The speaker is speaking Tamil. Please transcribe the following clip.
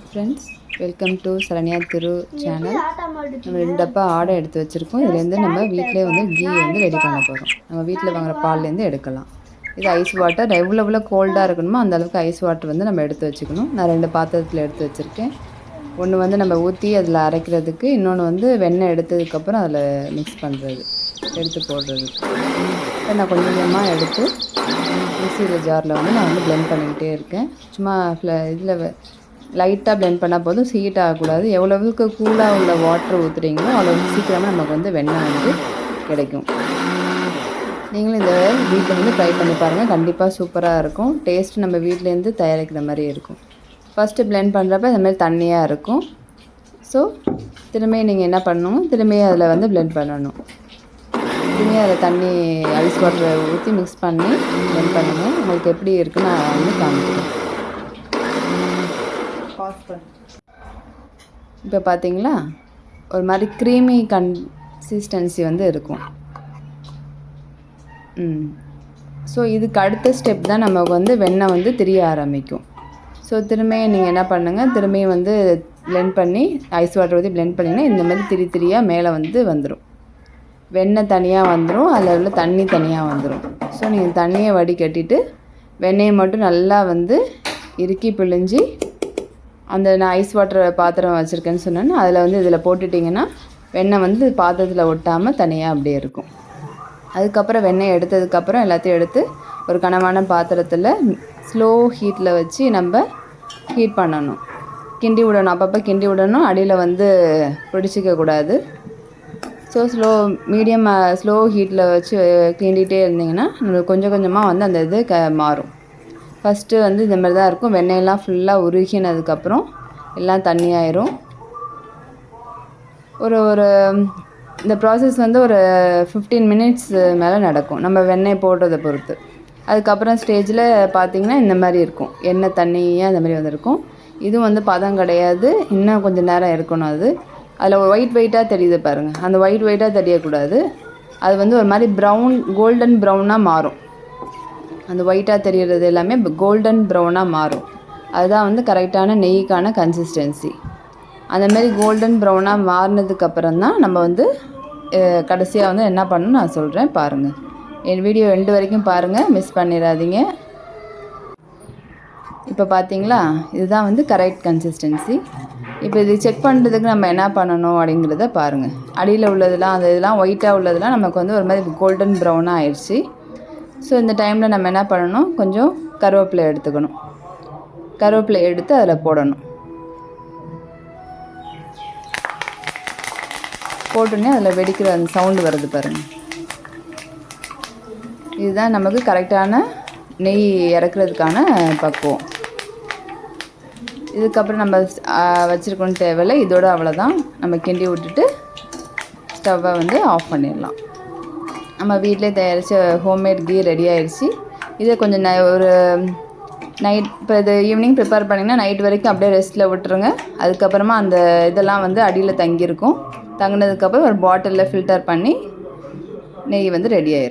Friends, welcome to Saranya Thiru channel. நம்ம 2 டப்பா ஆடை எடுத்து வச்சுருக்கோம். இதுலேருந்து நம்ம வீட்டிலே வந்து கீ வந்து ரெடி பண்ண போகிறோம். நம்ம வீட்டில் வாங்குகிற பால்லேருந்து எடுக்கலாம். இது ஐஸ் வாட்டர். எவ்வளோ கோல்டாக இருக்கணுமோ அந்த அளவுக்கு ஐஸ் வாட்டர் வந்து நம்ம எடுத்து வச்சுக்கணும். நான் 2 பாத்திரத்தில் எடுத்து வச்சுருக்கேன். ஒன்று வந்து நம்ம ஊற்றி அதில் அரைக்கிறதுக்கு, இன்னொன்று வந்து வெண்ணெய் எடுத்ததுக்கப்புறம் அதில் மிக்ஸ் பண்ணுறது, எடுத்து போடுறதுக்கு. இப்போ நான் கொஞ்சம் கொஞ்சமாக எடுத்து மிக்ஸியில் ஜாரில் வந்து நான் வந்து பிளெண்ட் பண்ணிக்கிட்டே இருக்கேன். சும்மா இதில் லைட்டாக பிளெண்ட் பண்ணால் போதும், ஹீட் ஆகக்கூடாது. எவ்வளவுக்கு கூலாக உள்ள வாட்டர் ஊற்றுறீங்களோ அவ்வளோக்கு சீக்கிரமாக நமக்கு வந்து வெண்ணெய் வந்து கிடைக்கும். நீங்களும் இந்த வீட்டில் வந்து ட்ரை பண்ணி பாருங்கள். கண்டிப்பாக சூப்பராக இருக்கும். டேஸ்ட்டு நம்ம வீட்டிலேருந்து தயாரிக்கிற மாதிரி இருக்கும். ஃபஸ்ட்டு பிளெண்ட் பண்ணுறப்ப இந்த மாதிரி தண்ணியாக இருக்கும். ஸோ திரும்பியும் நீங்கள் என்ன பண்ணணும், திரும்பியும் அதில் வந்து பிளெண்ட் பண்ணணும். திரும்பியும் அதில் தண்ணி ஐஸ் வாட்டரை ஊற்றி மிக்ஸ் பண்ணி பிளெண்ட் பண்ணுங்கள். உங்களுக்கு எப்படி இருக்குன்னு நான் வந்து காமிக்கிறேன். இப்போ பார்த்தீங்களா, ஒரு மாதிரி க்ரீமி கன்சிஸ்டன்சி வந்து இருக்கும். ஸோ இதுக்கு அடுத்த ஸ்டெப் தான் நமக்கு வந்து வெண்ணெய் வந்து திரிய ஆரம்பிக்கும். ஸோ திரும்பியும் நீங்கள் என்ன பண்ணுங்கள், திரும்பியும் வந்து பிளெண்ட் பண்ணி ஐஸ் வாட்டர் ஊற்றி பிளெண்ட் பண்ணிங்கன்னா இந்த மாதிரி திரியாக மேலே வந்து வந்துடும். வெண்ணெய் தனியாக வந்துடும், அதில் உள்ள தண்ணி தனியாக வந்துடும். ஸோ நீங்கள் தண்ணியை வடிகட்டிட்டு வெண்ணெயை மட்டும் நல்லா வந்து இறுக்கி பிழிஞ்சு அந்த நான் ஐஸ் வாட்டர் பாத்திரம் வச்சுருக்கேன்னு சொன்னேன்னா அதில் வந்து இதில் போட்டுட்டிங்கன்னா வெண்ணெய் வந்து பாத்திரத்தில் ஒட்டாமல் தனியாக அப்படியே இருக்கும். அதுக்கப்புறம் வெண்ணெய் எடுத்ததுக்கப்புறம் எல்லாத்தையும் எடுத்து ஒரு கனமான பாத்திரத்தில் ஸ்லோ ஹீட்டில் வச்சு நம்ம ஹீட் பண்ணணும். கிண்டி விடணும், அப்பப்போ கிண்டி விடணும். அடியில் வந்து பிடிச்சிக்கக்கூடாது. ஸோ ஸ்லோ ஹீட்டில் வச்சு கிண்டிகிட்டே இருந்தீங்கன்னா கொஞ்சம் கொஞ்சமாக வந்து அந்த இது மாறும். ஃபஸ்ட்டு வந்து இந்த மாதிரி தான் இருக்கும். வெண்ணெயெல்லாம் ஃபுல்லாக உருகினதுக்கப்புறம் எல்லாம் தண்ணியாயிரும். ஒரு இந்த ப்ராசஸ் வந்து ஒரு 15 மினிட்ஸ் மேலே நடக்கும், நம்ம வெண்ணெய் போடுறதை பொறுத்து. அதுக்கப்புறம் ஸ்டேஜில் பார்த்திங்கன்னா இந்த மாதிரி இருக்கும், எண்ணெய் தண்ணியாக இந்த மாதிரி வந்துருக்கும். இதுவும் வந்து பதம் கிடையாது, இன்னும் கொஞ்சம் நேரம் இருக்கணும். அதில் ஒரு ஒயிட்டாக தெரியுது பாருங்கள், அந்த ஒயிட்டாக தெரியக்கூடாது. அது வந்து ஒரு மாதிரி கோல்டன் ப்ரௌனாக மாறும். அந்த ஒயிட்டாக தெரிகிறது எல்லாமே கோல்டன் ப்ரௌனாக மாறும். அதுதான் வந்து கரெக்டான நெய்க்கான கன்சிஸ்டன்சி. அந்தமாரி கோல்டன் ப்ரௌனாக மாறினதுக்கப்புறம் தான் நம்ம வந்து கடைசியாக வந்து என்ன பண்ணணும்னு நான் சொல்கிறேன், பாருங்கள். என் வீடியோ எண்டு வரைக்கும் பாருங்கள், மிஸ் பண்ணிடாதீங்க. இப்போ பார்த்தீங்களா, இதுதான் வந்து கரெக்ட் கன்சிஸ்டன்சி. இப்போ இது செக் பண்ணுறதுக்கு நம்ம என்ன பண்ணணும் அப்படிங்கிறத பாருங்கள். அடியில் உள்ளதெல்லாம் அந்த இதெல்லாம் ஒயிட்டாக உள்ளதெல்லாம் நமக்கு வந்து ஒரு மாதிரி கோல்டன் ப்ரௌனாக ஆயிடுச்சு. ஸோ இந்த டைமில் நம்ம என்ன பண்ணணும், கொஞ்சம் கருவேப்பிலை எடுத்துக்கணும். கருவேப்பிலை எடுத்து அதில் போடணும். போட்டோன்னே அதில் வெடிக்கிற அந்த சவுண்டு வருது பாருங்கள். இதுதான் நமக்கு கரெக்டான நெய் இறக்குறதுக்கான பக்குவம். இதுக்கப்புறம் நம்ம வச்சுருக்கணும் தேவையில்லை. இதோட அவ்வளோதான். நம்ம கிண்டி விட்டுட்டு ஸ்டவ்வை வந்து ஆஃப் பண்ணிடலாம். நம்ம வீட்டிலே தயாரித்த ஹோம்மேட் கீ ரெடி ஆயிடுச்சு. இதை கொஞ்சம் ஒரு நைட், இப்போ இது ஈவினிங் ப்ரிப்பேர் பண்ணிங்கன்னா நைட் வரைக்கும் அப்படியே ரெஸ்ட்டில் விட்டுருங்க. அதுக்கப்புறமா அந்த இதெல்லாம் வந்து அடியில் தங்கியிருக்கும். தங்கினதுக்கப்புறம் ஒரு பாட்டிலில் ஃபில்டர் பண்ணி நெய் வந்து ரெடி ஆயிடும்.